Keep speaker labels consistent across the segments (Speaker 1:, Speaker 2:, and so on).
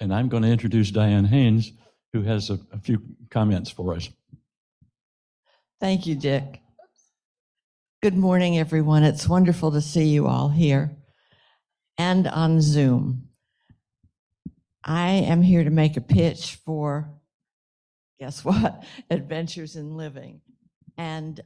Speaker 1: And I'm going to introduce Diane Haynes, who has a few comments for us.
Speaker 2: Thank you, Dick. Good morning, everyone. It's wonderful to see you all here and on Zoom. I am here to make a pitch for, guess what? Adventures in Living. And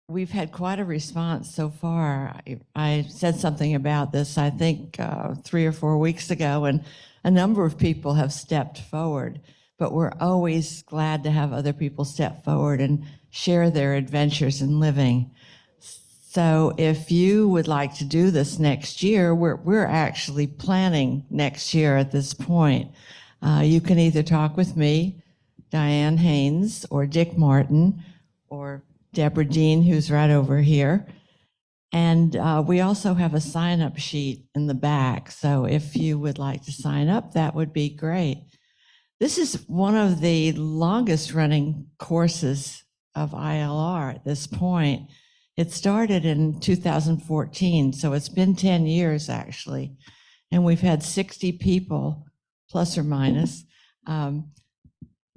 Speaker 2: we've had quite a response so far. I said something about this, I think, 3 or 4 weeks ago, and a number of people have stepped forward. But we're always glad to have other people step forward and share their adventures in living. So if you would like to do this next year, we're actually planning next year at this point. You can either talk with me, Diane Haynes, or Dick Martin, or Deborah Dean, who's right over here. And we also have a sign-up sheet in the back. So if you would like to sign up, that would be great. This is one of the longest running courses of ILR at this point. It started in 2014, so it's been 10 years actually. And we've had 60 people, plus or minus,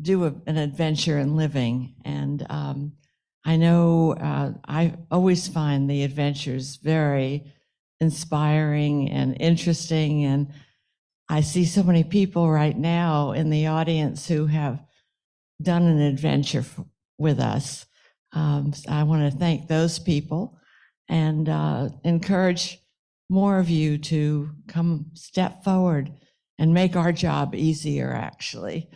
Speaker 2: do an adventure in living. And I know I always find the adventures very inspiring and interesting, and I see so many people right now in the audience who have done an adventure with us. So I want to thank those people and encourage more of you to come step forward and make our job easier, actually.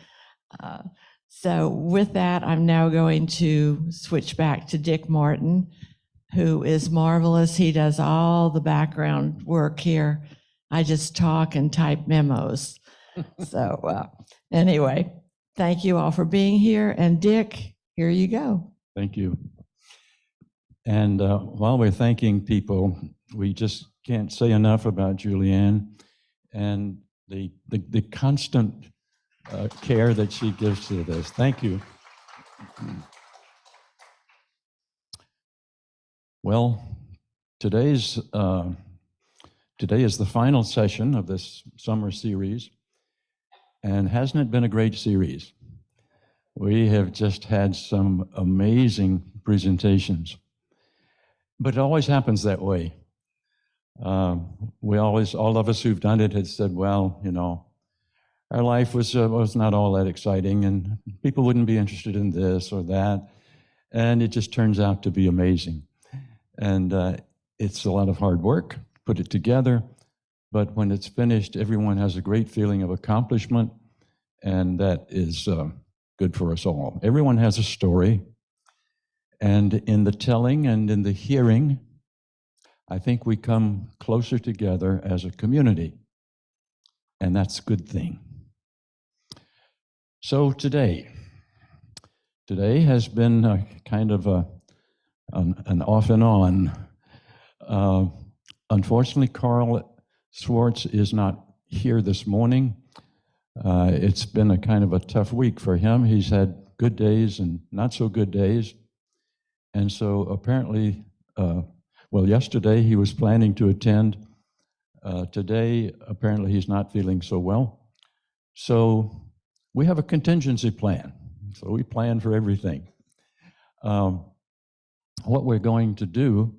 Speaker 2: So with that, I'm now going to switch back to Dick Martin, who is marvelous. He does all the background work here. I just talk and type memos. So anyway, thank you all for being here. And Dick, here you go.
Speaker 1: Thank you. And while we're thanking people, we just can't say enough about Julianne and the constant care that she gives to this. Thank you. Well, today is the final session of this summer series, and hasn't it been a great series? We have just had some amazing presentations, but it always happens that way. All of us who've done it had said, well, you know, our life was not all that exciting, and people wouldn't be interested in this or that, and it just turns out to be amazing. And it's a lot of hard work, put it together, but when it's finished, everyone has a great feeling of accomplishment, and that is good for us all. Everyone has a story, and in the telling and in the hearing, I think we come closer together as a community, and that's a good thing. So today has been kind of an off and on. Unfortunately, Karl Schwartz is not here this morning. It's been a kind of a tough week for him. He's had good days and not so good days. And so apparently, yesterday he was planning to attend. Today, apparently he's not feeling so well. So we have a contingency plan. So we plan for everything. What we're going to do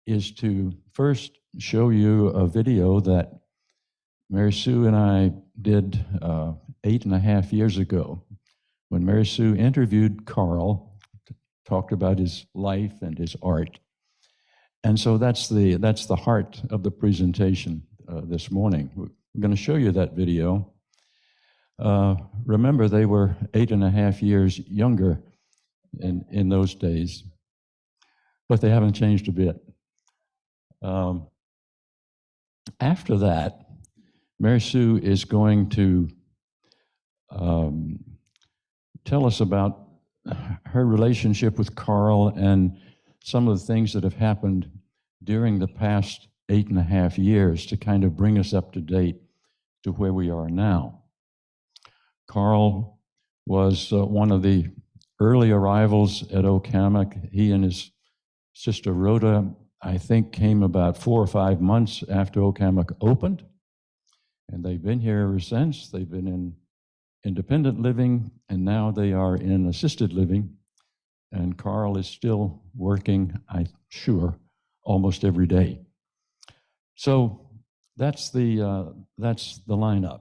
Speaker 1: is to first show you a video that Mary Sue and I did 8.5 years ago, when Mary Sue interviewed Karl, talked about his life and his art. And so that's the heart of the presentation this morning. We're going to show you that video. Remember, they were 8.5 years younger in those days, but they haven't changed a bit. After that, Mary Sue is going to tell us about her relationship with Karl and some of the things that have happened during the past 8.5 years to kind of bring us up to date to where we are now. Karl was one of the early arrivals at Oak Hammock. He and his sister Rhoda, I think, came about 4 or 5 months after Oak Hammock opened. And they've been here ever since. They've been in independent living, and now they are in assisted living. And Karl is still working, I'm sure, almost every day. So that's the lineup.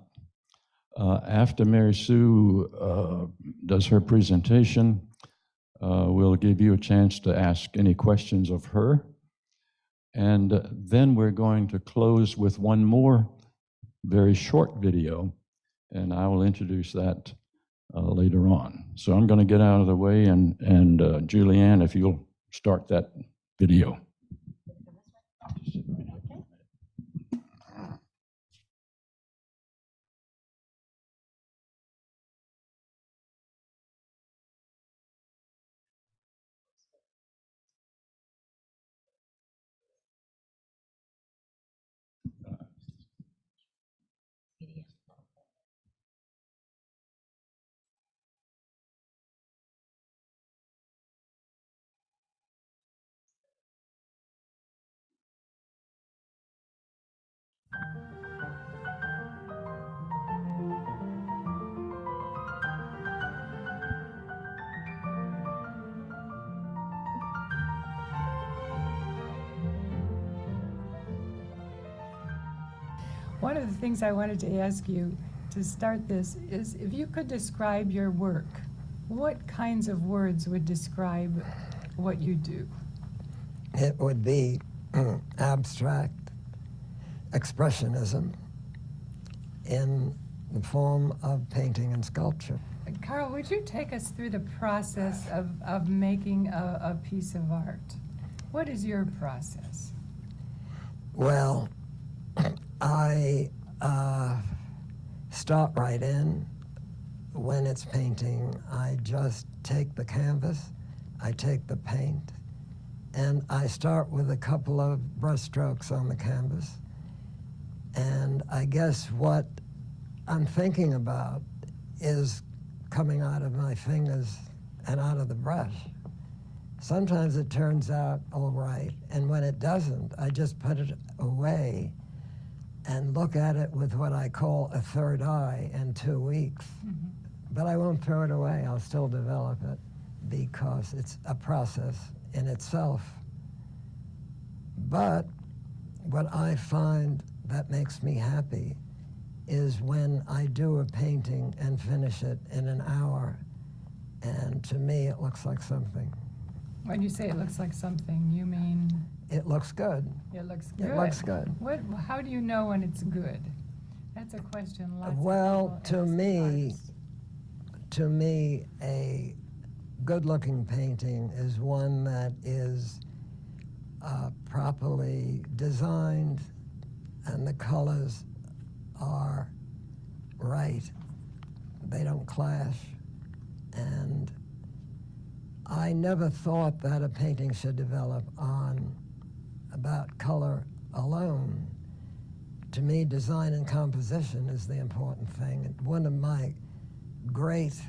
Speaker 1: After Mary Sue does her presentation, we'll give you a chance to ask any questions of her. And then we're going to close with one more very short video, and I will introduce that later on. So I'm going to get out of the way, and Julianne, if you'll start that video.
Speaker 3: One of the things I wanted to ask you to start this is if you could describe your work, what kinds of words would describe what you do?
Speaker 4: It would be abstract expressionism in the form of painting and sculpture.
Speaker 3: Karl, would you take us through the process of making a piece of art? What is your process?
Speaker 4: Well, I start right in. When it's painting, I just take the canvas, I take the paint, and I start with a couple of brush strokes on the canvas. And I guess what I'm thinking about is coming out of my fingers and out of the brush. Sometimes it turns out all right, and when it doesn't, I just put it away and look at it with what I call a third eye in 2 weeks. Mm-hmm. But I won't throw it away. I'll still develop it because it's a process in itself. But what I find that makes me happy is when I do a painting and finish it in an hour, and to me it looks like something.
Speaker 3: When you say it looks like something, you mean?
Speaker 4: It looks good.
Speaker 3: It looks good.
Speaker 4: It looks good.
Speaker 3: How do you know when it's good? That's a question lots
Speaker 4: well,
Speaker 3: of people
Speaker 4: to me, a good-looking painting is one that is properly designed and the colors are right. They don't clash. And I never thought that a painting should develop on about color alone. To me, design and composition is the important thing. And one of my great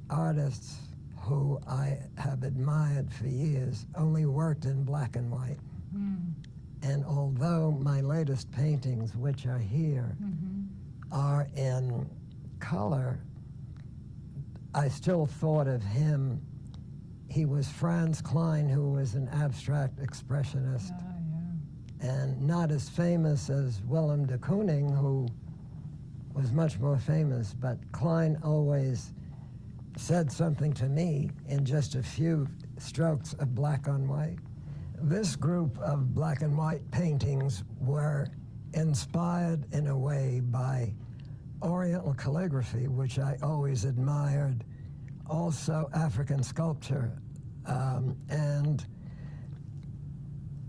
Speaker 4: artists who I have admired for years only worked in black and white. Mm. And although my latest paintings, which are here, are in color, I still thought of him. He was Franz Klein, who was an abstract expressionist, and not as famous as Willem de Kooning, who was much more famous, but Klein always said something to me in just a few strokes of black on white. This group of black and white paintings were inspired in a way by Oriental calligraphy, which I always admired, also African sculpture, and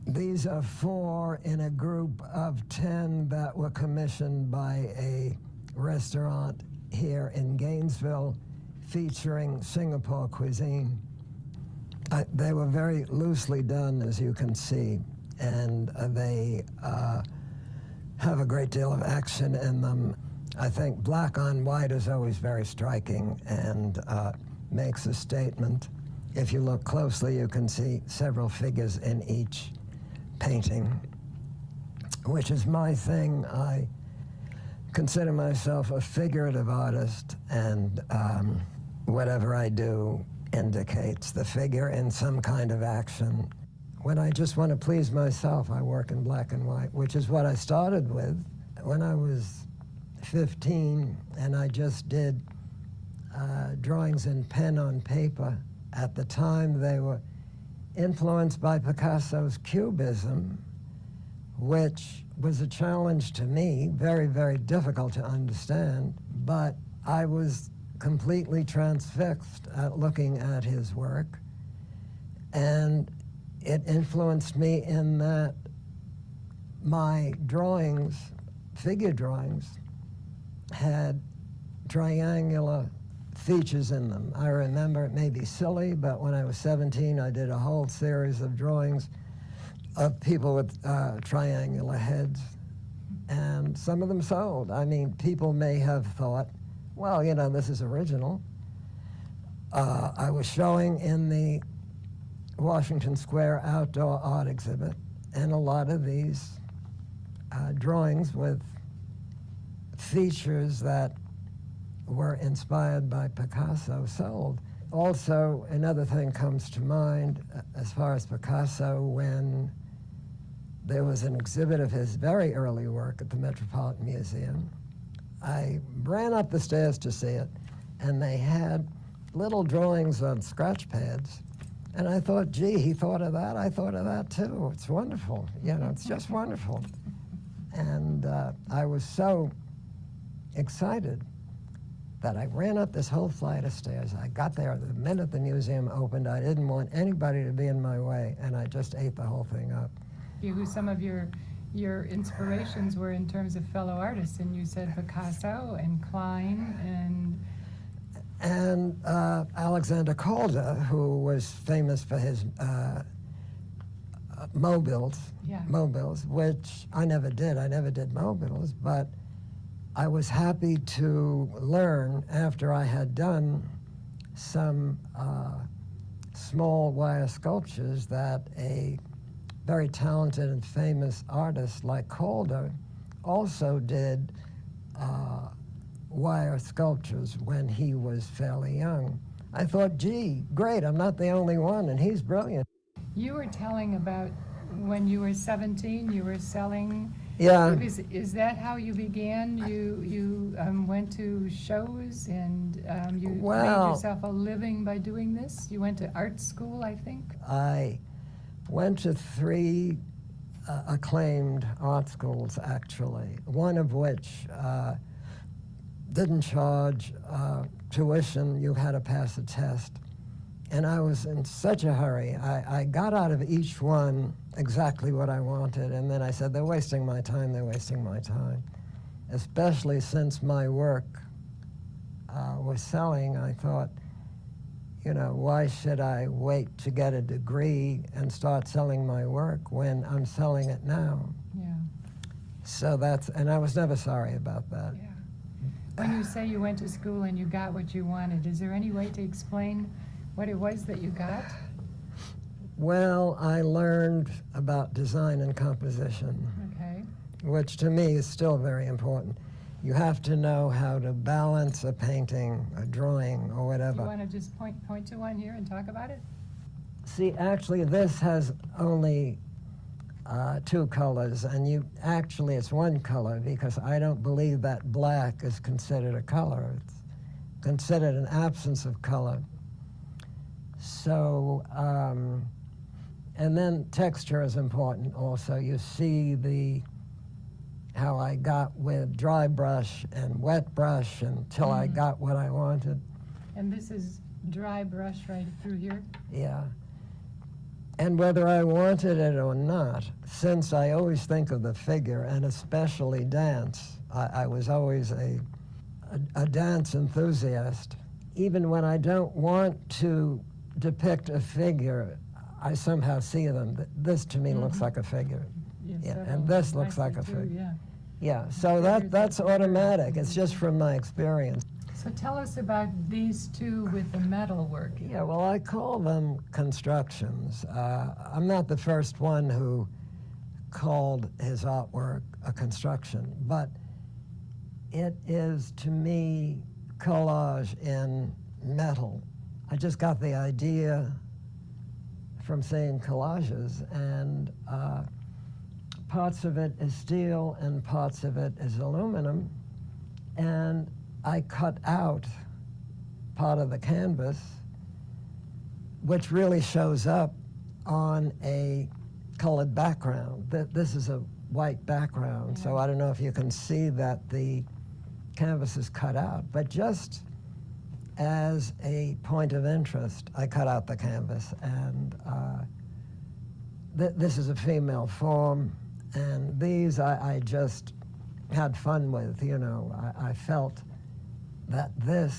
Speaker 4: these are 4 in a group of 10 that were commissioned by a restaurant here in Gainesville featuring Singapore cuisine. They were very loosely done, as you can see, and they have a great deal of action in them. I think black on white is always very striking and makes a statement. If you look closely, you can see several figures in each painting, which is my thing. I consider myself a figurative artist, and whatever I do indicates the figure in some kind of action. When I just want to please myself, I work in black and white, which is what I started with when I was 15, and I just did drawings in pen on paper. At the time, they were influenced by Picasso's Cubism, which was a challenge to me, very, very difficult to understand, but I was completely transfixed at looking at his work, and it influenced me in that my drawings, figure drawings, had triangular features in them. I remember, it may be silly, but when I was 17, I did a whole series of drawings of people with triangular heads, and some of them sold. I mean, people may have thought, well, you know, this is original. I was showing in the Washington Square outdoor art exhibit, and a lot of these drawings with features that were inspired by Picasso sold. Also, another thing comes to mind as far as Picasso, when there was an exhibit of his very early work at the Metropolitan Museum. I ran up the stairs to see it, and they had little drawings on scratch pads. And I thought, gee, he thought of that, I thought of that too. It's wonderful, you know, it's just wonderful. And I was so excited that I ran up this whole flight of stairs. I got there the minute the museum opened. I didn't want anybody to be in my way, and I just ate the whole thing up.
Speaker 3: Who some of your inspirations were in terms of fellow artists, and you said Picasso and Klein
Speaker 4: and Alexander Calder, who was famous for his mobiles, which I never did. I never did mobiles, but I was happy to learn after I had done some small wire sculptures that a very talented and famous artist like Calder also did wire sculptures when he was fairly young. I thought, gee, great, I'm not the only one, and he's brilliant.
Speaker 3: You were telling about when you were 17, you were selling.
Speaker 4: Yeah.
Speaker 3: Is that how you began? You went to shows and you made yourself a living by doing this? You went to art school, I think?
Speaker 4: I went to 3 acclaimed art schools, actually, one of which didn't charge tuition. You had to pass a test. And I was in such a hurry. I got out of each one exactly what I wanted, and then I said, they're wasting my time, they're wasting my time. Especially since my work was selling, I thought, you know, why should I wait to get a degree and start selling my work when I'm selling it now?
Speaker 3: Yeah.
Speaker 4: So and I was never sorry about that.
Speaker 3: Yeah. When you say you went to school and you got what you wanted, is there any way to explain what it was that you got?
Speaker 4: Well, I learned about design and composition,
Speaker 3: Okay.
Speaker 4: which to me is still very important. You have to know how to balance a painting, a drawing, or
Speaker 3: Do
Speaker 4: whatever.
Speaker 3: you want to just point to one here and talk about it?
Speaker 4: See, actually, this has only 2 colors, and actually it's 1 color, because I don't believe that black is considered a color. It's considered an absence of color. So, and then texture is important also. You see how I got with dry brush and wet brush until I got what I wanted.
Speaker 3: And this is dry brush right through here?
Speaker 4: Yeah. And whether I wanted it or not, since I always think of the figure, and especially dance, I was always a dance enthusiast. Even when I don't want to depict a figure, I somehow see them. This to me looks like a figure.
Speaker 3: Yes,
Speaker 4: Yeah,
Speaker 3: several.
Speaker 4: and this looks
Speaker 3: I
Speaker 4: like
Speaker 3: see
Speaker 4: a
Speaker 3: too,
Speaker 4: figure.
Speaker 3: yeah.
Speaker 4: Yeah, so that's automatic. It's just from my experience.
Speaker 3: So tell us about these 2 with the metal work.
Speaker 4: Yeah, well, I call them constructions. I'm not the first one who called his artwork a construction, but It is, to me, collage in metal. I just got the idea from seeing collages, and parts of it is steel and parts of it is aluminum, and I cut out part of the canvas, which really shows up on a colored background. This is a white background, so I don't know if you can see that the canvas is cut out, but just as a point of interest, I cut out the canvas, and this is a female form, and these I just had fun with, you know. I felt that this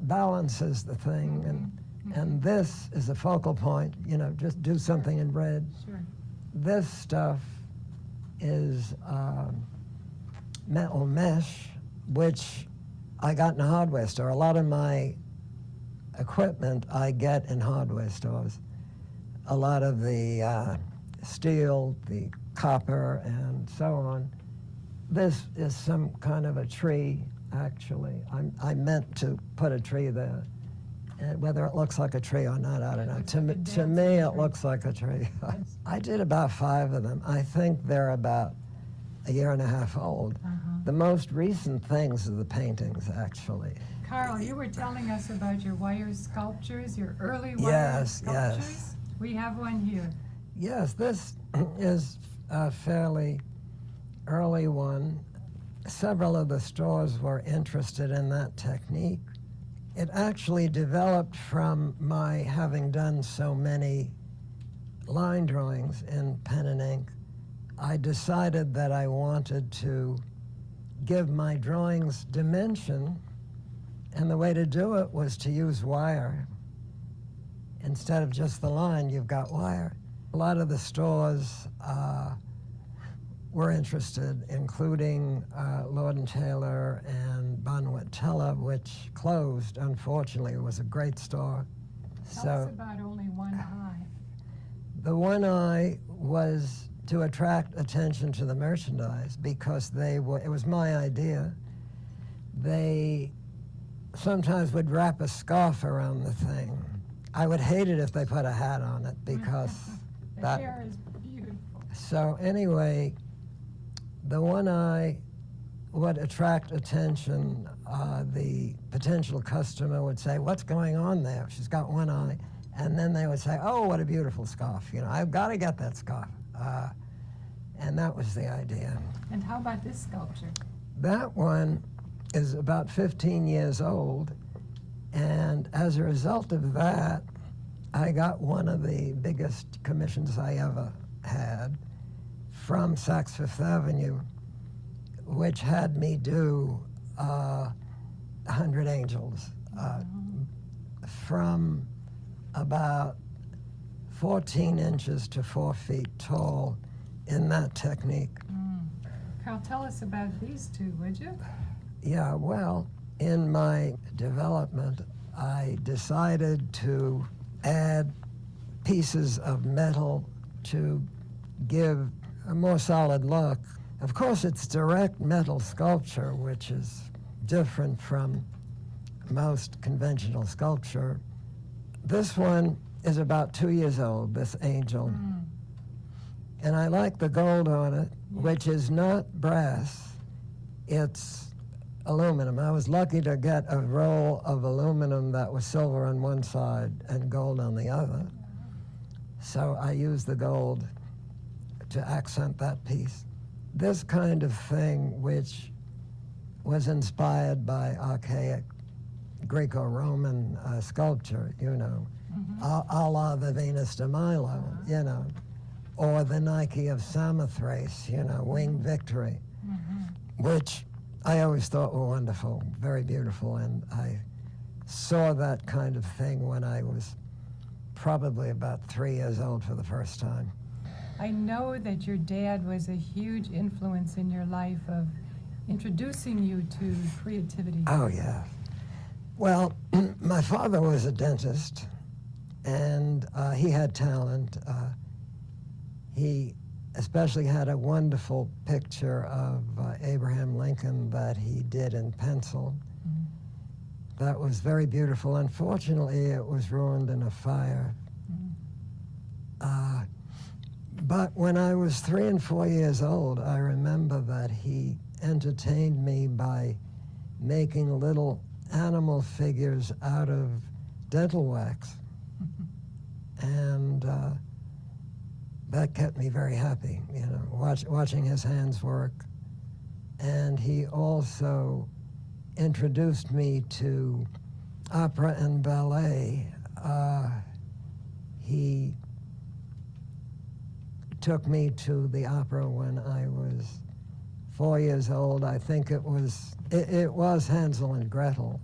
Speaker 4: balances the thing, and this is a focal point, you know, just do something in red.
Speaker 3: Sure.
Speaker 4: This stuff is metal mesh, which I got in a hardware store. A lot of my equipment I get in hardware stores. A lot of the steel, the copper, and so on. This is some kind of a tree, actually. I meant to put a tree there. And whether it looks like a tree or not, I don't know. To me, it looks like a tree. I did about 5 of them. I think they're about a year and a half old. The most recent things are the paintings, actually.
Speaker 3: Karl, you were telling us about your wire sculptures, your early wire sculptures.
Speaker 4: Yes.
Speaker 3: We have one here.
Speaker 4: Yes, this is a fairly early one. Several of the stores were interested in that technique. It actually developed from my having done so many line drawings in pen and ink. I decided that I wanted to give my drawings dimension, and the way to do it was to use wire. Instead of just the line, you've got wire. A lot of the stores were interested, including Lord & Taylor and Bonwit Teller, which closed, unfortunately. It was a great store.
Speaker 3: Tell us about only one eye.
Speaker 4: The one eye was to attract attention to the merchandise, because it was my idea. They sometimes would wrap a scarf around the thing. I would hate it if they put a hat on it, because
Speaker 3: The hair is beautiful.
Speaker 4: So anyway, the one eye would attract attention. The potential customer would say, "What's going on there? She's got one eye." And then they would say, "Oh, what a beautiful scarf. You know, I've got to get that scarf." And that was the idea.
Speaker 3: And how about this sculpture?
Speaker 4: That one is about 15 years old. And as a result of that, I got one of the biggest commissions I ever had from Saks Fifth Avenue, which had me do 100 angels from about 14 inches to 4 feet tall in that technique.
Speaker 3: Karl, tell us about these two, would you?
Speaker 4: Yeah, well, in my development, I decided to add pieces of metal to give a more solid look. Of course, it's direct metal sculpture, which is different from most conventional sculpture. This one is about 2 years old, this angel. And I like the gold on it, which is not brass, it's aluminum. I was lucky to get a roll of aluminum that was silver on one side and gold on the other. So I used the gold to accent that piece. This kind of thing, which was inspired by archaic Greco-Roman sculpture, you know, a la the Venus de Milo, you know, or the Nike of Samothrace, you know, Winged Victory, which I always thought were wonderful, very beautiful, and I saw that kind of thing when I was probably about 3 years old for the first time.
Speaker 3: I know that your dad was a huge influence in your life of introducing you to creativity.
Speaker 4: Oh, yeah. Well, my father was a dentist, and he had talent. He especially had a wonderful picture of Abraham Lincoln that he did in pencil. That was very beautiful. Unfortunately, it was ruined in a fire. But when I was 3 and 4 years old, I remember that he entertained me by making little animal figures out of dental wax. And that kept me very happy, you know, watching his hands work. And he also introduced me to opera and ballet. He took me to the opera when I was 4 years old. I think it was Hansel and Gretel.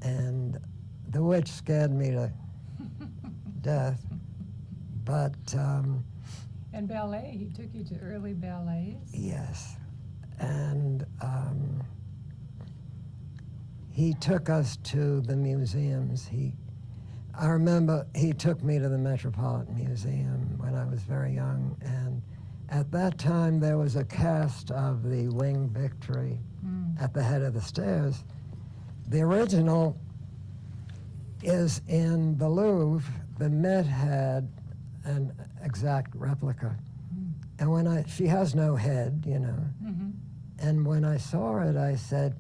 Speaker 4: And the witch scared me to death. But
Speaker 3: And ballet, he took you to early ballets?
Speaker 4: yes. And he took us to the museums. I remember he took me to the Metropolitan Museum when I was very young, and at that time there was a cast of the Winged Victory at the head of the stairs. The original is in the Louvre. The Met had an exact replica. And she has no head, you know. And when I saw it, I said,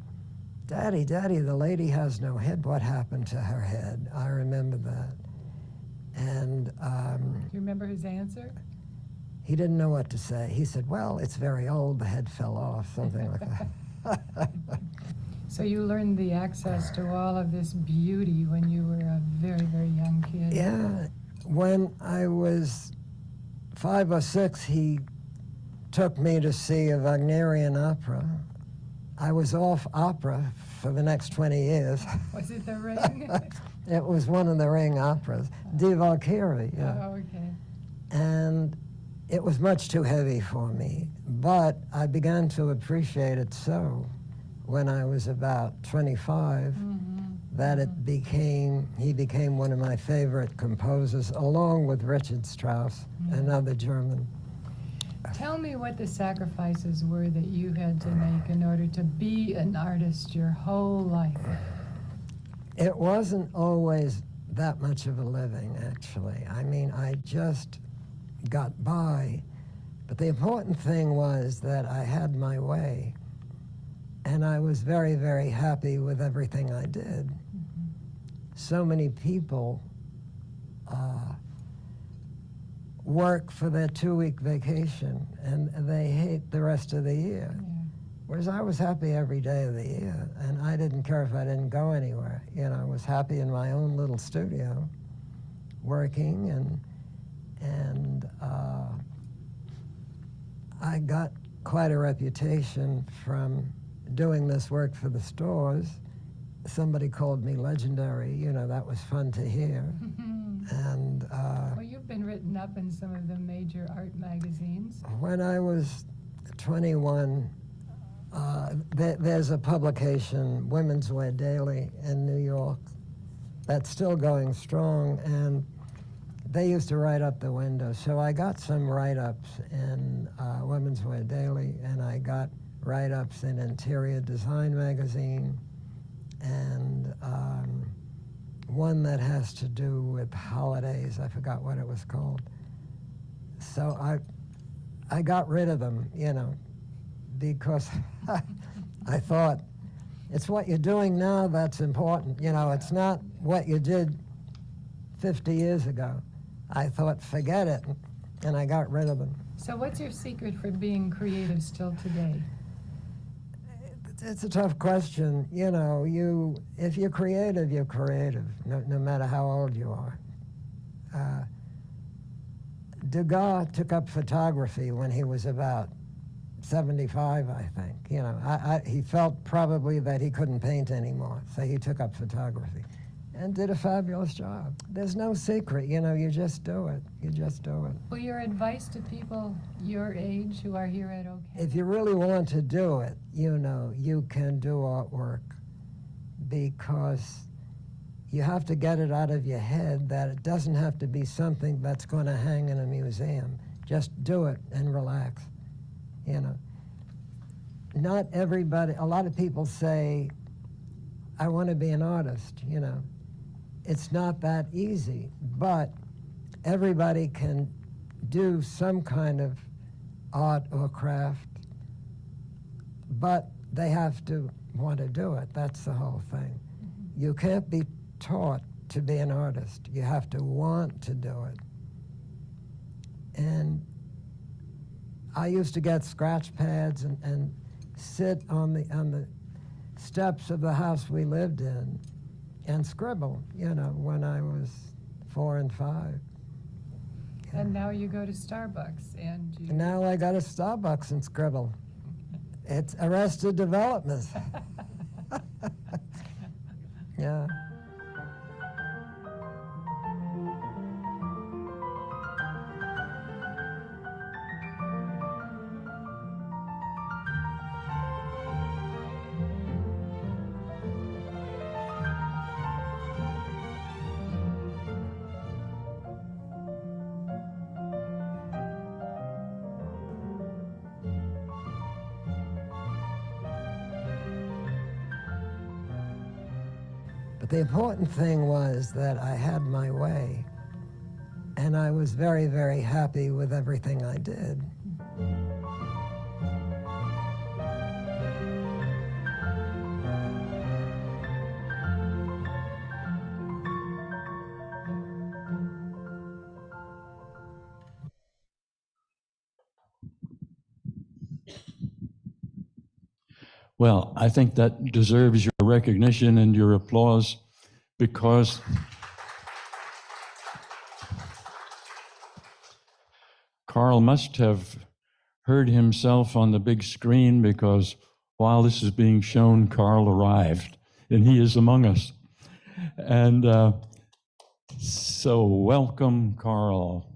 Speaker 4: Daddy, the lady has no head. What happened to her head? I remember that. And
Speaker 3: Do you remember his answer?
Speaker 4: he didn't know what to say. He said, well, it's very old. The head fell off, something like that.
Speaker 3: So you learned the access to all of this beauty when you were a very, very young kid.
Speaker 4: Yeah. When I was 5 or 6, he took me to see a Wagnerian opera. I was off opera for the next 20 years.
Speaker 3: Was it the Ring?
Speaker 4: It was one of the Ring operas, Die Valkyrie. Yeah.
Speaker 3: Oh, okay.
Speaker 4: And it was much too heavy for me, but I began to appreciate it so when I was about 25 that he became one of my favorite composers, along with Richard Strauss, another German.
Speaker 3: Tell me what the sacrifices were that you had to make in order to be an artist your whole life.
Speaker 4: It wasn't always that much of a living, actually. I mean, I just got by. But the important thing was that I had my way. And I was very, very happy with everything I did. So many people work for their 2-week vacation and they hate the rest of the year.
Speaker 3: Yeah.
Speaker 4: Whereas I was happy every day of the year, and I didn't care if I didn't go anywhere. You know, I was happy in my own little studio, working, and I got quite a reputation from doing this work for the stores. Somebody called me legendary. You know, that was fun to hear. And
Speaker 3: Well, you've been written up in some of the major art magazines.
Speaker 4: when I was 21, there's a publication, Women's Wear Daily, in New York, that's still going strong, and they used to write up the window. So I got some write-ups in Women's Wear Daily, and I got write-ups in Interior Design magazine, and one that has to do with holidays. I forgot what it was called. So I got rid of them, you know, because I thought, it's what you're doing now that's important. You know, it's not what you did 50 years ago. I thought, forget it, and I got rid of them.
Speaker 3: So what's your secret for being creative still today?
Speaker 4: It's a tough question. You know, if you're creative, you're creative, no matter how old you are. Degas took up photography when he was about 75, I think. You know, he felt probably that he couldn't paint anymore, so he took up photography and did a fabulous job. There's no secret, you know, you just do it. You just do it.
Speaker 3: Well, your advice to people your age who are here at OK?
Speaker 4: If you really want to do it, you know, you can do artwork, because you have to get it out of your head that it doesn't have to be something that's going to hang in a museum. Just do it and relax, you know. Not everybody, a lot of people say, I want to be an artist, you know. It's not that easy, but everybody can do some kind of art or craft, but they have to want to do it. That's the whole thing. You can't be taught to be an artist. You have to want to do it. And I used to get scratch pads and sit on the steps of the house we lived in and scribble, you know, when I was 4 and 5.
Speaker 3: And now you go to Starbucks and you...
Speaker 4: Now I go to Starbucks and scribble. It's Arrested Development. Yeah. But the important thing was that I had my way, and I was very, very happy with everything I did.
Speaker 1: Well, I think that deserves your recognition and your applause, because Karl must have heard himself on the big screen, because while this is being shown, Karl arrived, and he is among us. And so welcome, Karl.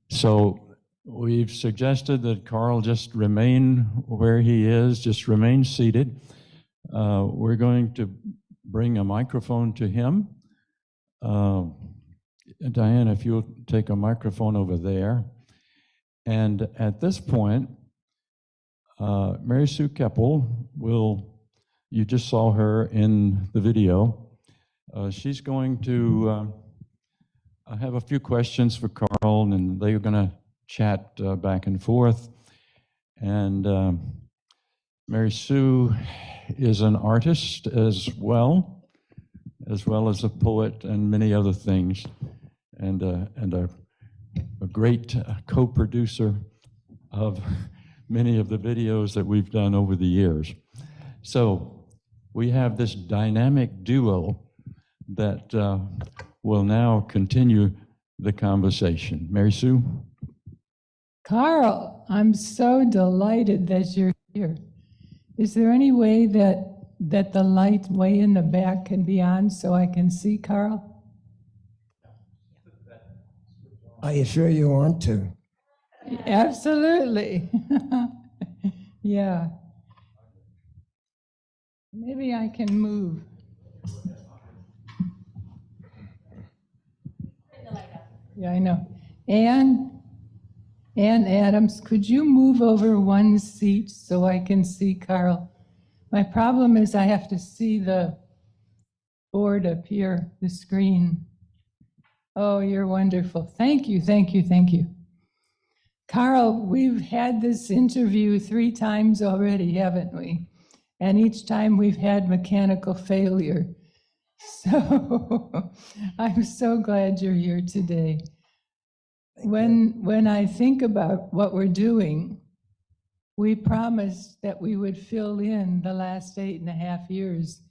Speaker 1: So we've suggested that Karl just remain where he is, just remain seated. We're going to bring a microphone to him. Diane, if you'll take a microphone over there. And at this point, Mary Sue Keppel you just saw her in the video. She's going to I have a few questions for Karl, and they're going to chat back and forth. And Mary Sue is an artist as well as a poet and many other things, and a great co-producer of many of the videos that we've done over the years. So we have this dynamic duo that will now continue the conversation. Mary Sue?
Speaker 3: Karl, I'm so delighted that you're here. Is there any way that the light way in the back can be on so I can see Karl?
Speaker 4: Are you sure you want to?
Speaker 3: Absolutely. Yeah. Maybe I can move. Yeah, I know. Ann Adams, could you move over one seat so I can see Karl? My problem is I have to see the board up here, the screen. Oh, you're wonderful. Thank you, thank you, thank you. Karl, we've had this interview 3 times already, haven't we? And each time we've had mechanical failure. So I'm so glad you're here today. When I think about what we're doing, we promised that we would fill in the last 8.5 years,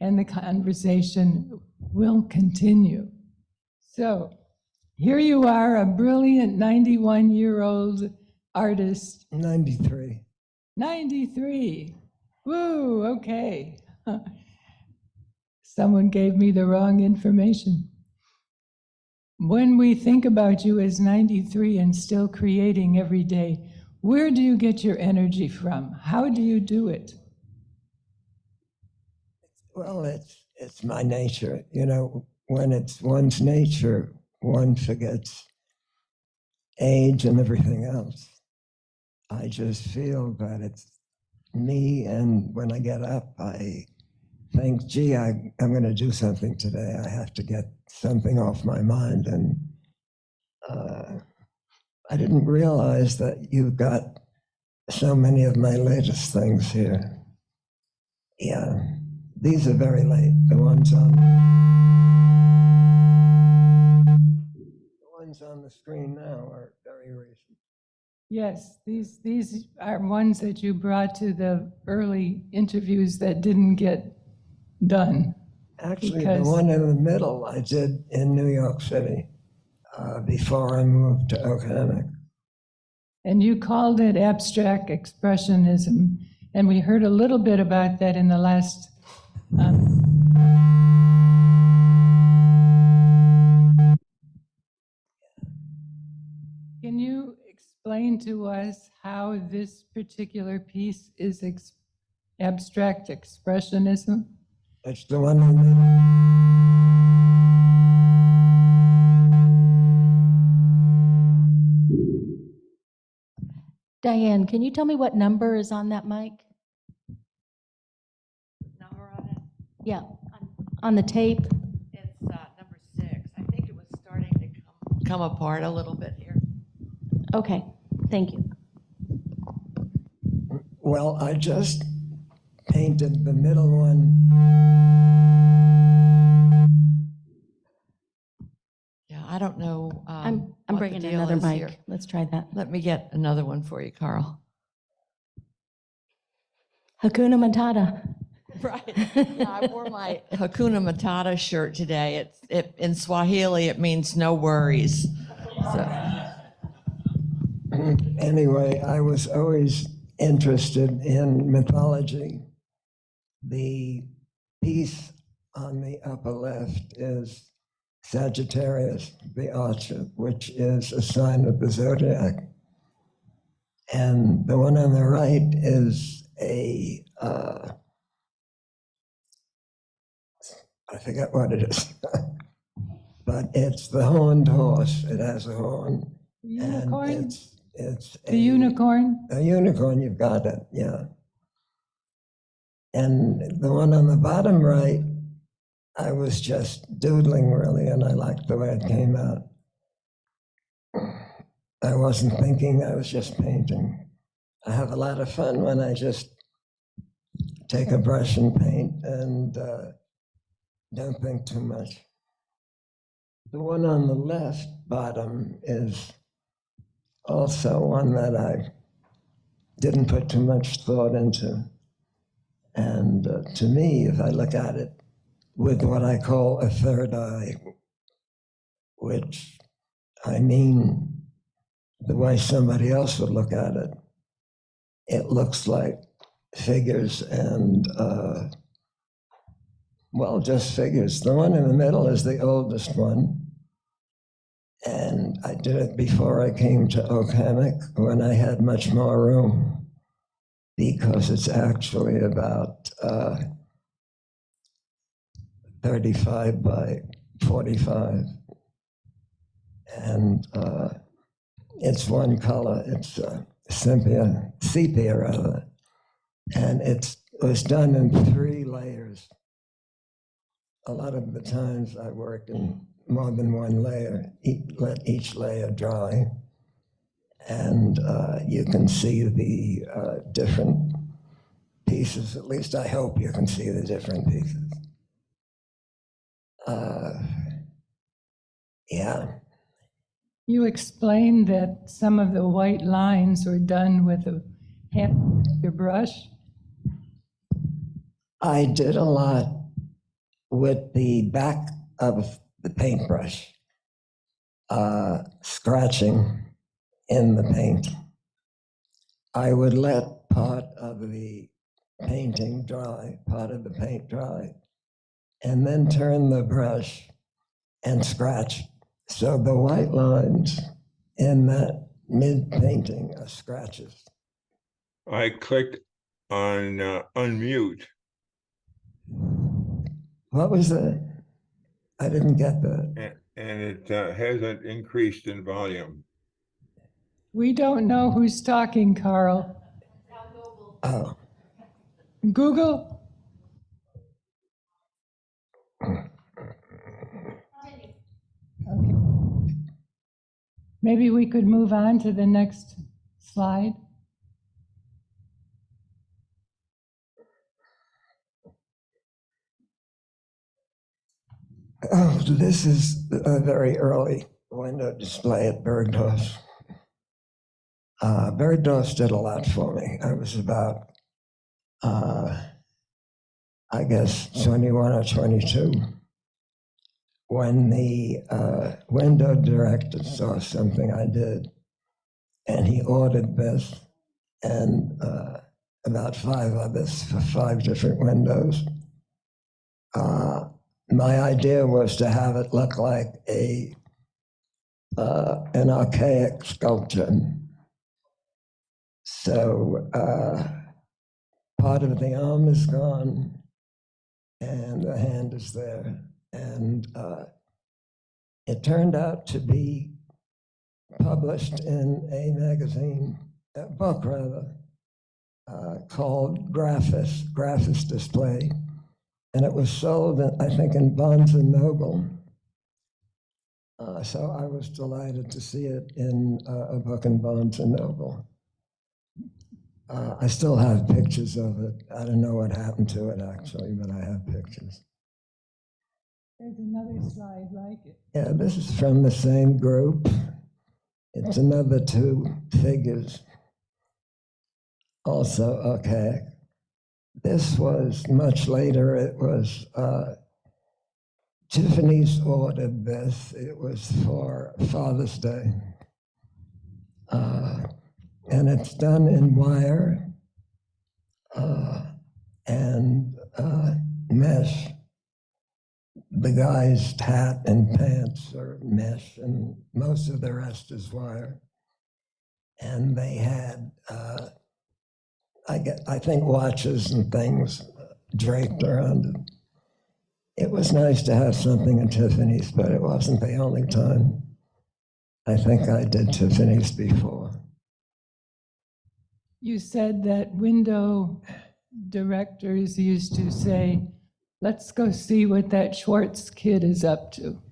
Speaker 3: and the conversation will continue. So here you are, a brilliant 91-year-old artist.
Speaker 4: 93.
Speaker 3: 93. Woo, okay. Someone gave me the wrong information. When we think about you as 93 and still creating every day, where do you get your energy from? How do you do it?
Speaker 4: Well, it's my nature. You know, when it's one's nature, one forgets age and everything else. I just feel that it's me, and when I get up, I think, gee, I'm going to do something today. I have to get something off my mind. And I didn't realize that you've got so many of my latest things here. Yeah, these are very late. The ones on the screen now are very recent.
Speaker 3: Yes, these are ones that you brought to the early interviews that didn't get done.
Speaker 4: Actually,
Speaker 3: Because-
Speaker 4: the one in the middle I did in New York City before I moved to Oak.
Speaker 3: And you called it abstract expressionism. And we heard a little bit about that in the last. Can you explain to us how this particular piece is abstract expressionism?
Speaker 4: It's the one in the middle.
Speaker 5: Diane, can you tell me what number is on that mic?
Speaker 2: Number on it?
Speaker 5: Yeah, on the tape.
Speaker 2: It's number 6. I think it was starting to come apart a little bit here.
Speaker 5: Okay, thank you.
Speaker 4: Well, I just painted the middle one.
Speaker 2: Yeah, I don't know.
Speaker 5: I'm
Speaker 2: what the
Speaker 5: bringing
Speaker 2: deal
Speaker 5: another
Speaker 2: is
Speaker 5: mic.
Speaker 2: here.
Speaker 5: Let's try that.
Speaker 2: Let me get another one for you, Karl.
Speaker 5: Hakuna Matata.
Speaker 2: Right. Yeah, I wore my Hakuna Matata shirt today. In Swahili, it means no worries. So,
Speaker 4: Anyway, I was always interested in mythology. The piece on the upper left is Sagittarius, the archer, which is a sign of the zodiac. And the one on the right is I forget what it is, but it's the horned horse. It has a horn.
Speaker 3: Unicorn?
Speaker 4: And it's
Speaker 3: The unicorn?
Speaker 4: a unicorn, you've got it, yeah. And the one on the bottom right, I was just doodling really, and I liked the way it came out. I wasn't thinking, I was just painting. I have a lot of fun when I just take a brush and paint and don't think too much. The one on the left bottom is also one that I didn't put too much thought into. And to me, if I look at it with what I call a third eye, which I mean the way somebody else would look at it, it looks like figures and, well, just figures. The one in the middle is the oldest one. And I did it before I came to Oak when I had much more room, because it's actually about 35 by 45. And it's one color, it's sepia rather. And it was done in 3 layers. A lot of the times I work in more than one layer, let each layer dry. And you can see the different pieces, at least I hope you can see the different pieces. Yeah.
Speaker 3: You explained that some of the white lines were done with a your brush.
Speaker 4: I did a lot with the back of the paintbrush, scratching in the paint. I would let part of the painting dry, part of the paint dry, and then turn the brush and scratch. So the white lines in that mid-painting are scratches.
Speaker 6: I clicked on unmute.
Speaker 4: What was that? I didn't get that.
Speaker 6: And it hasn't increased in volume.
Speaker 3: We don't know who's talking, Karl.
Speaker 4: Oh,
Speaker 3: Google? Okay. Maybe we could move on to the next slide.
Speaker 4: oh, this is a very early window display at Bergdorf. Bergdorf did a lot for me. I was about, I guess, 21 or 22 when the window director saw something I did, and he ordered this and about 5 others for 5 different windows. My idea was to have it look like an archaic sculpture. So part of the arm is gone, and the hand is there. And it turned out to be published in a magazine, a book rather, called Graphis Display. And it was sold, I think, in Barnes and Noble. So I was delighted to see it in a book in Barnes and Noble. I still have pictures of it. I don't know what happened to it, actually, but I have pictures.
Speaker 3: There's another slide like it.
Speaker 4: Yeah, this is from the same group. It's another 2 figures. Also, okay. This was much later. It was, Tiffany's ordered this. It was for Father's Day. And it's done in wire and mesh. The guy's hat and pants are mesh, and most of the rest is wire. And they had, I think, watches and things draped around it. It was nice to have something in Tiffany's, but it wasn't the only time. I think I did Tiffany's before.
Speaker 3: You said that window directors used to say, let's go see what that Schwartz kid is up to.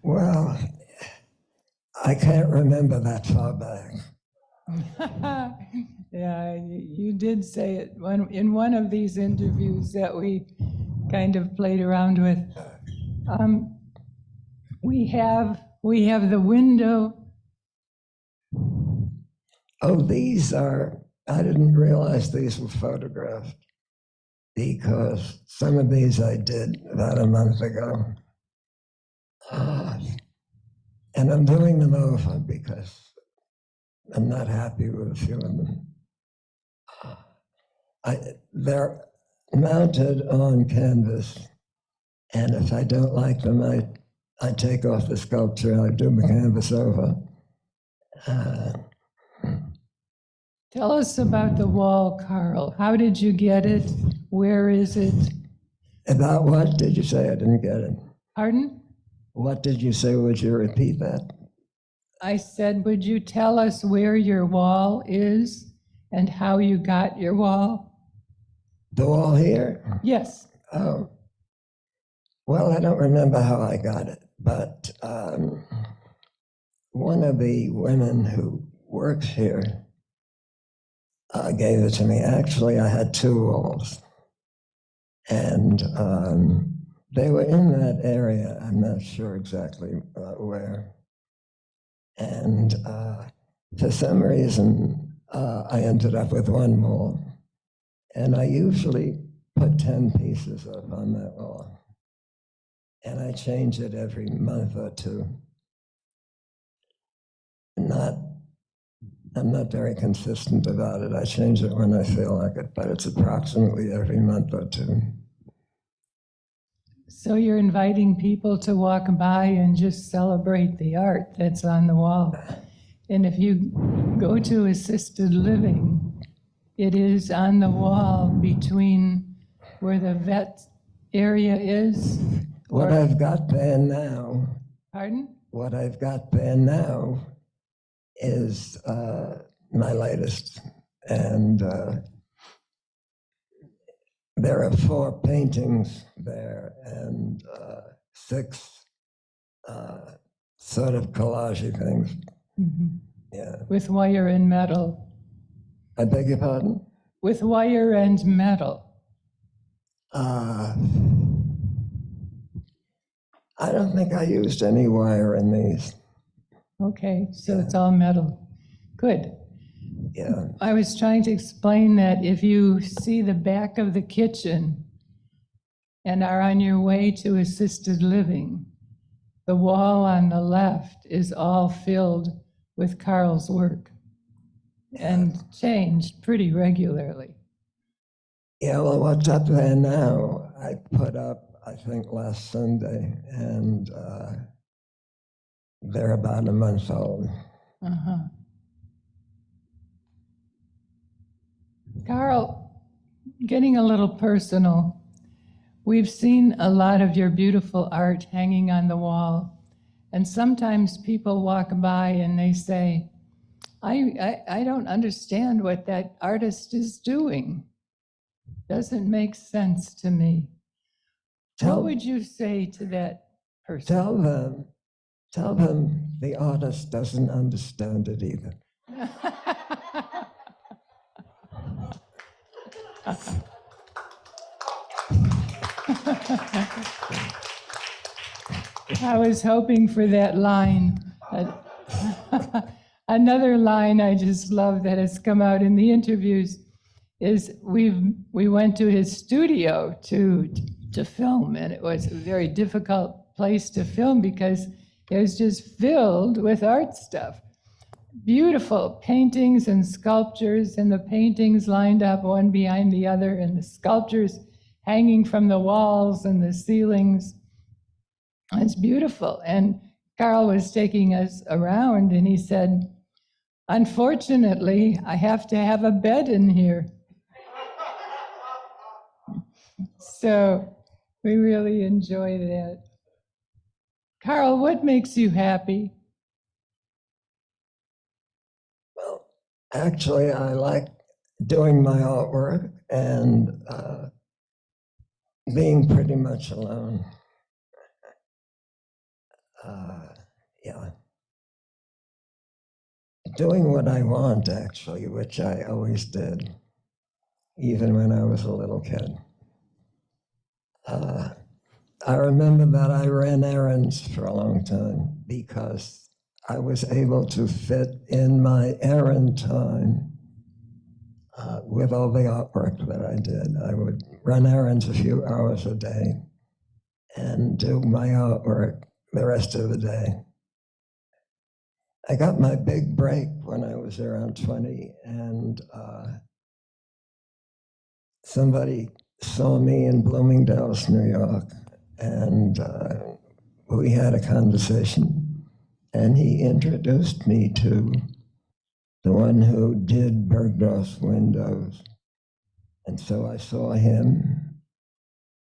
Speaker 4: Well, I can't remember that far back.
Speaker 3: Yeah, you did say it in one of these interviews that we kind of played around with. We have the window.
Speaker 4: Oh, these are, I didn't realize these were photographed because some of these I did about a month ago. And I'm doing them over because I'm not happy with a few of them. They're mounted on canvas, and if I don't like them, I take off the sculpture, I do the canvas over.
Speaker 3: Tell us about the wall, Karl. How did you get it? Where is it?
Speaker 4: About what did you say? I didn't get it.
Speaker 3: Pardon?
Speaker 4: What did you say? Would you repeat that?
Speaker 3: I said, would you tell us where your wall is and how you got your wall?
Speaker 4: The wall here?
Speaker 3: Yes.
Speaker 4: Oh. Well, I don't remember how I got it, but one of the women who works here gave it to me. Actually, I had 2 walls, and they were in that area. I'm not sure exactly where. And for some reason, I ended up with 1 wall. And I usually put 10 pieces up on that wall. And I change it every month or 2. I'm not very consistent about it. I change it when I feel like it, but it's approximately every month or 2.
Speaker 3: So you're inviting people to walk by and just celebrate the art that's on the wall. And if you go to assisted living, it is on the wall between where the vet area is?
Speaker 4: What
Speaker 3: Or-
Speaker 4: I've got there now,
Speaker 3: Pardon?
Speaker 4: what I've got there now is my latest. And there are 4 paintings there and 6 sort of collagey things.
Speaker 3: Mhm.
Speaker 4: Yeah.
Speaker 3: With wire and metal.
Speaker 4: I beg your pardon?
Speaker 3: With wire and metal.
Speaker 4: I don't think I used any wire in these.
Speaker 3: Okay, so it's all metal. Good.
Speaker 4: Yeah.
Speaker 3: I was trying to explain that if you see the back of the kitchen and are on your way to assisted living, the wall on the left is all filled with Karl's work and changed pretty regularly.
Speaker 4: Yeah, well, what's up there now, I put up, I think, last Sunday, and they're about a month old.
Speaker 3: Uh-huh. Karl, getting a little personal, we've seen a lot of your beautiful art hanging on the wall, and sometimes people walk by and they say, I don't understand what that artist is doing. Doesn't make sense to me. What would you say to that person?
Speaker 4: Tell them the artist doesn't understand it either.
Speaker 3: I was hoping for that line. Another line I just love that has come out in the interviews is we went to his studio to film, and it was a very difficult place to film because it was just filled with art stuff. Beautiful paintings and sculptures, and the paintings lined up one behind the other, and the sculptures hanging from the walls and the ceilings. It's beautiful. And Karl was taking us around, and he said, unfortunately, I have to have a bed in here. So we really enjoy that. Karl, what makes you happy?
Speaker 4: Well, actually, I like doing my artwork and being pretty much alone. Yeah. Doing what I want, actually, which I always did, even when I was a little kid. I remember that I ran errands for a long time because I was able to fit in my errand time with all the artwork that I did. I would run errands a few hours a day and do my artwork the rest of the day. I got my big break when I was around 20, and somebody saw me in Bloomingdale's, New York, and we had a conversation, and he introduced me to the one who did Bergdorf's windows. And so I saw him,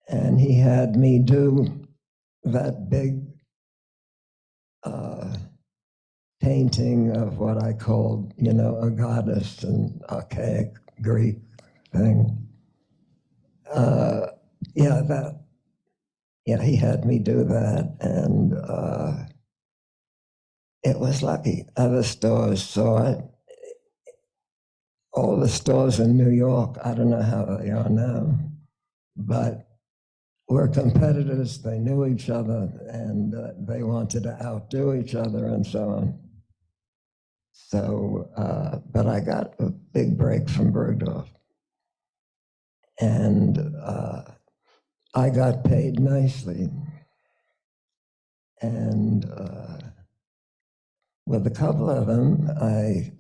Speaker 4: and he had me do that big painting of what I called, a goddess, an archaic Greek thing. He had me do that, and it was lucky. Other stores saw it. All the stores in New York, I don't know how they are now, but were competitors. They knew each other, and they wanted to outdo each other and so on. So, but I got a big break from Bergdorf. And I got paid nicely. And with a couple of them, I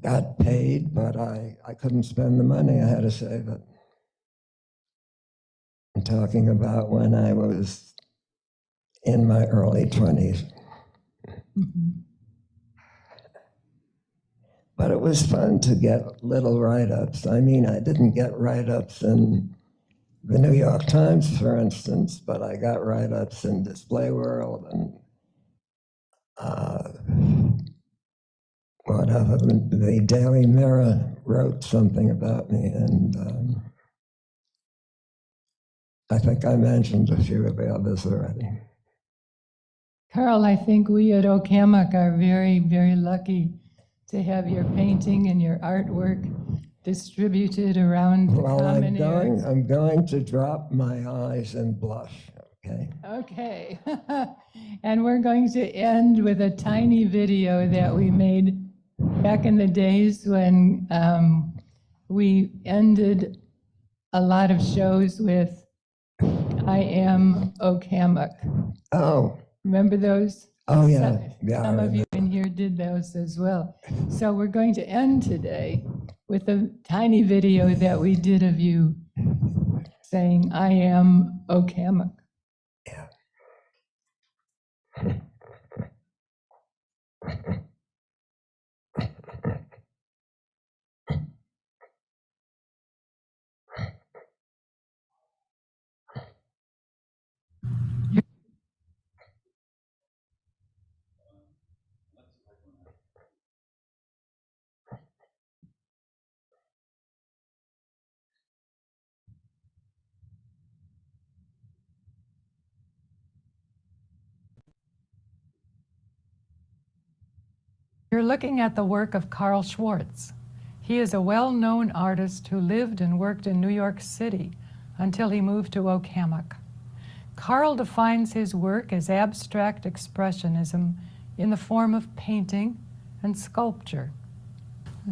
Speaker 4: got paid, but I couldn't spend the money. I had to save it. I'm talking about when I was in my early 20s.
Speaker 3: Mm-hmm.
Speaker 4: But it was fun to get little write-ups. I mean, I didn't get write-ups in the New York Times, for instance, but I got write-ups in Display World and whatever. The Daily Mirror wrote something about me, and I think I mentioned a few of the others already.
Speaker 3: Karl, I think we at Okamak are very, very lucky to have your painting and your artwork distributed around the
Speaker 4: Well,
Speaker 3: common area.
Speaker 4: I'm going to drop my eyes and blush, okay?
Speaker 3: Okay. And we're going to end with a tiny video that we made back in the days when we ended a lot of shows with I am Okamak.
Speaker 4: Oh,
Speaker 3: Remember those?
Speaker 4: oh yeah, yeah.
Speaker 3: Some
Speaker 4: I
Speaker 3: of you
Speaker 4: remember.
Speaker 3: in here did those as well. So we're going to end today with a tiny video that we did of you saying, I am Okamak.
Speaker 4: Yeah.
Speaker 3: You're looking at the work of Karl Schwartz. He is a well-known artist who lived and worked in New York City until he moved to Okamak. Karl defines his work as abstract expressionism in the form of painting and sculpture.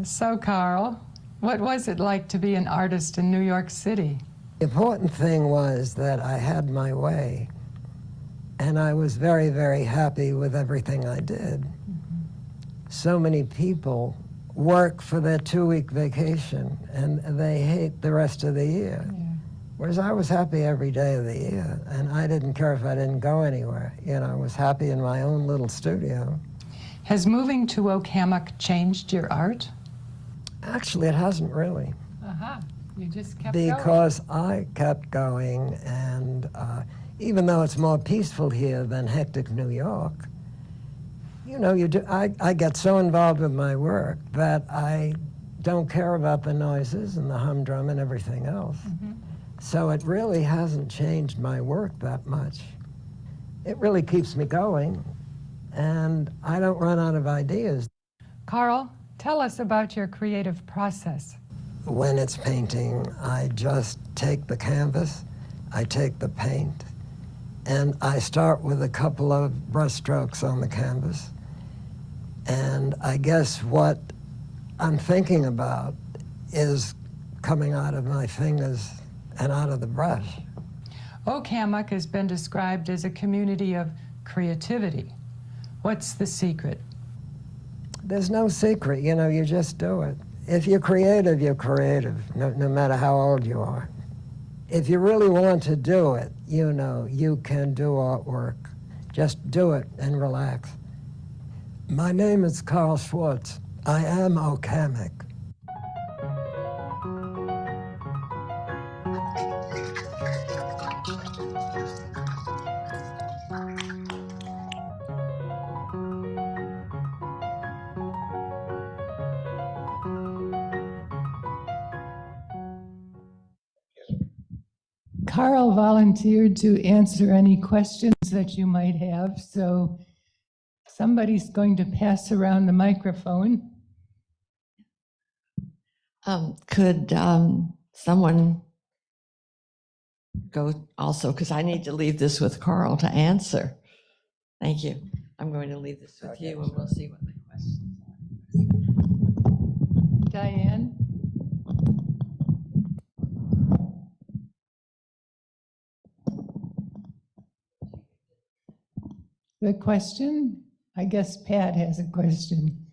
Speaker 3: So, Karl, what was it like to be an artist in New York City?
Speaker 4: The important thing was that I had my way, and I was very, very happy with everything I did. So many people work for their 2-week vacation, and they hate the rest of the year.
Speaker 3: Yeah.
Speaker 4: Whereas I was happy every day of the year, and I didn't care if I didn't go anywhere. You know, I was happy in my own little studio.
Speaker 3: Has moving to Okamak changed your art?
Speaker 4: Actually, it hasn't really,
Speaker 3: You just kept going.
Speaker 4: because I kept going, and even though it's more peaceful here than hectic New York, you know, I get so involved with my work that I don't care about the noises and the humdrum and everything else. So it really hasn't changed my work that much. It really keeps me going, and I don't run out of ideas.
Speaker 3: Karl, tell us about your creative process.
Speaker 4: When it's painting, I just take the canvas, I take the paint, and I start with a couple of brush strokes on the canvas. And I guess what I'm thinking about is coming out of my fingers and out of the brush.
Speaker 3: Okamak has been described as a community of creativity. What's the secret?
Speaker 4: There's no secret, you know, you just do it. If you're creative, no matter how old you are. If you really want to do it, you know, you can do artwork. Just do it and relax. My name is Karl Schwartz. I am Okamak.
Speaker 3: Karl volunteered to answer any questions that you might have, so somebody's going to pass around the microphone.
Speaker 2: Could someone go also, because I need to leave this with Karl to answer. Thank you. I'm going to leave this with you, and we'll see what the questions are.
Speaker 3: Diane? The question? I guess Pat has a question.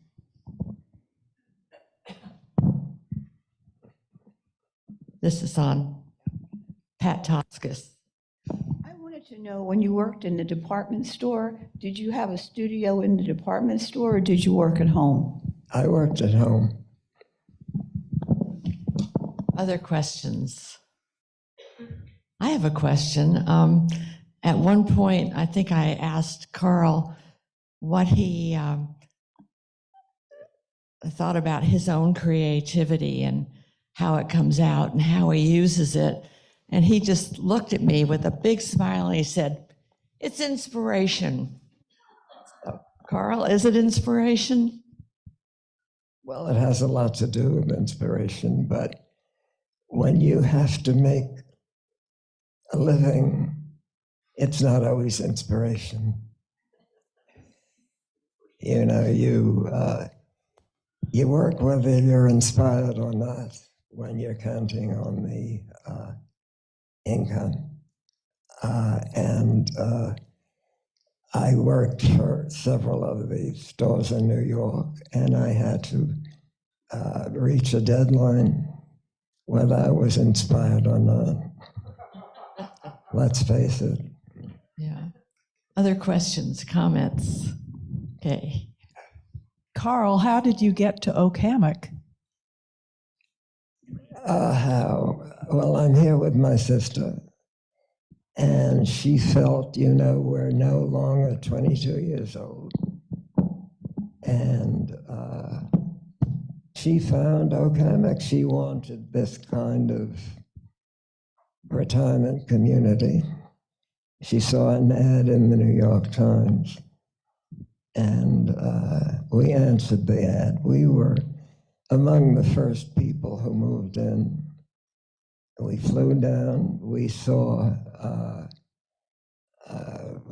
Speaker 2: This is on Pat Toskis.
Speaker 7: I wanted to know, when you worked in the department store, did you have a studio in the department store, or did you work at home?
Speaker 4: I worked at home.
Speaker 2: Other questions? I have a question. At one point, I think I asked Karl what he thought about his own creativity and how it comes out and how he uses it. And he just looked at me with a big smile and he said, "It's inspiration." So, Karl, is it inspiration?
Speaker 4: Well, it has a lot to do with inspiration, but when you have to make a living, it's not always inspiration. You know, you work whether you're inspired or not when you're counting on the income. I worked for several of these stores in New York, and I had to reach a deadline whether I was inspired or not. Let's face it.
Speaker 2: Yeah. Other questions, comments? Okay.
Speaker 8: Karl, how did you get to Oak Hammock?
Speaker 4: How? Well, I'm here with my sister, and she felt, you know, we're no longer 22 years old. And she found Oak Hammock. She wanted this kind of retirement community. She saw an ad in the New York Times, and we answered the ad. We were among the first people who moved in. We flew down, we saw,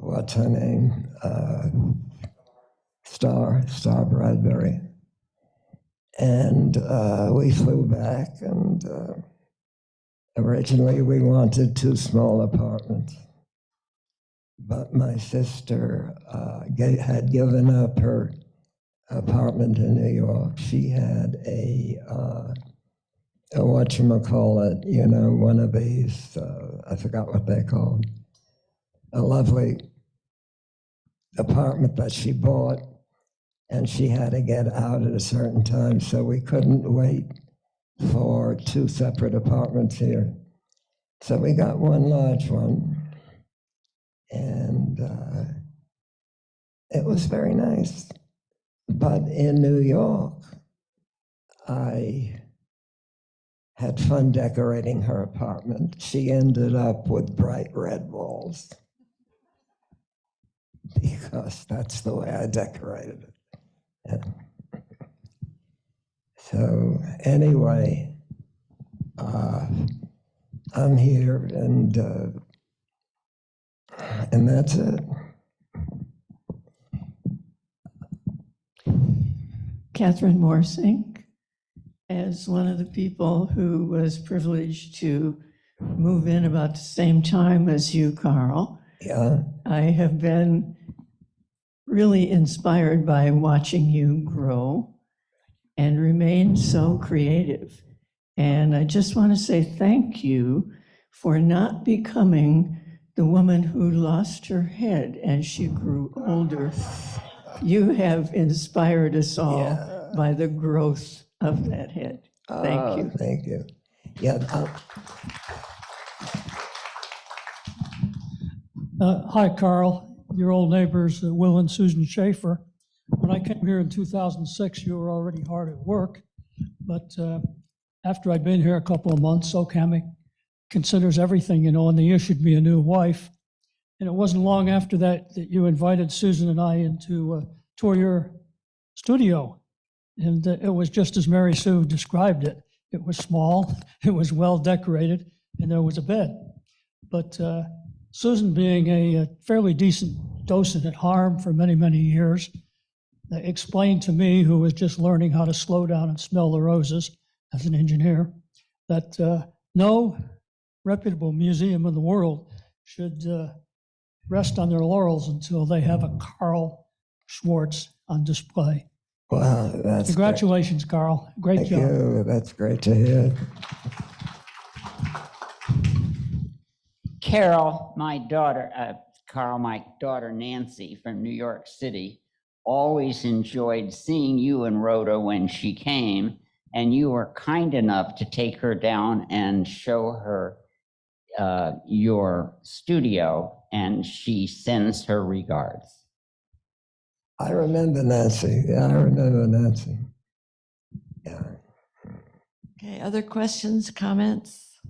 Speaker 4: what's her name? Star Bradbury. And we flew back, and originally we wanted 2 small apartments. But my sister had given up her apartment in New York. She had a whatchamacallit, you know, one of these, I forgot what they're called, a lovely apartment that she bought, and she had to get out at a certain time, so we couldn't wait for 2 separate apartments here. So we got one large one, and it was very nice. But in New York, I had fun decorating her apartment. She ended up with bright red walls because that's the way I decorated it. Yeah. So anyway, I'm here, and that's it.
Speaker 9: Catherine Morsink, as one of the people who was privileged to move in about the same time as you, Karl.
Speaker 4: Yeah.
Speaker 9: I have been really inspired by watching you grow and remain so creative. And I just want to say thank you for not becoming the woman who lost her head as she grew older. You have inspired us all by the growth of that head. Thank you.
Speaker 4: Thank you. Yeah.
Speaker 10: Hi, Karl. Your old neighbors, Will and Susan Schaefer. When I came here in 2006, you were already hard at work. But after I'd been here a couple of months, Oak Hammock considers everything, you know, and they issued me a new wife. And it wasn't long after that that you invited Susan and I into tour your studio. And it was just as Mary Sue described it. It was small, it was well decorated, and there was a bed. But Susan, being a fairly decent docent at Harm for many, many years, explained to me, who was just learning how to slow down and smell the roses as an engineer, that no reputable museum in the world should rest on their laurels until they have a Karl Schwartz on display.
Speaker 4: Wow, that's
Speaker 10: Congratulations,
Speaker 4: great.
Speaker 10: Karl. Great
Speaker 4: Thank
Speaker 10: job.
Speaker 4: you. That's great to hear.
Speaker 11: Karl, my daughter Nancy from New York City, always enjoyed seeing you and Rhoda when she came, and you were kind enough to take her down and show her your studio, and she sends her regards.
Speaker 4: I remember Nancy. Yeah, I remember Nancy. Yeah.
Speaker 2: Okay, other questions, comments?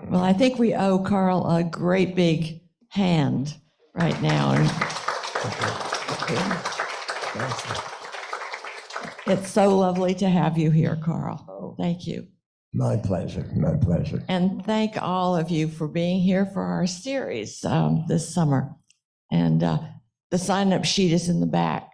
Speaker 2: Well, I think we owe Karl a great big hand right now. It's so lovely to have you here, Karl. Thank you.
Speaker 4: My pleasure, my pleasure.
Speaker 2: And thank all of you for being here for our series this summer. And the sign-up sheet is in the back.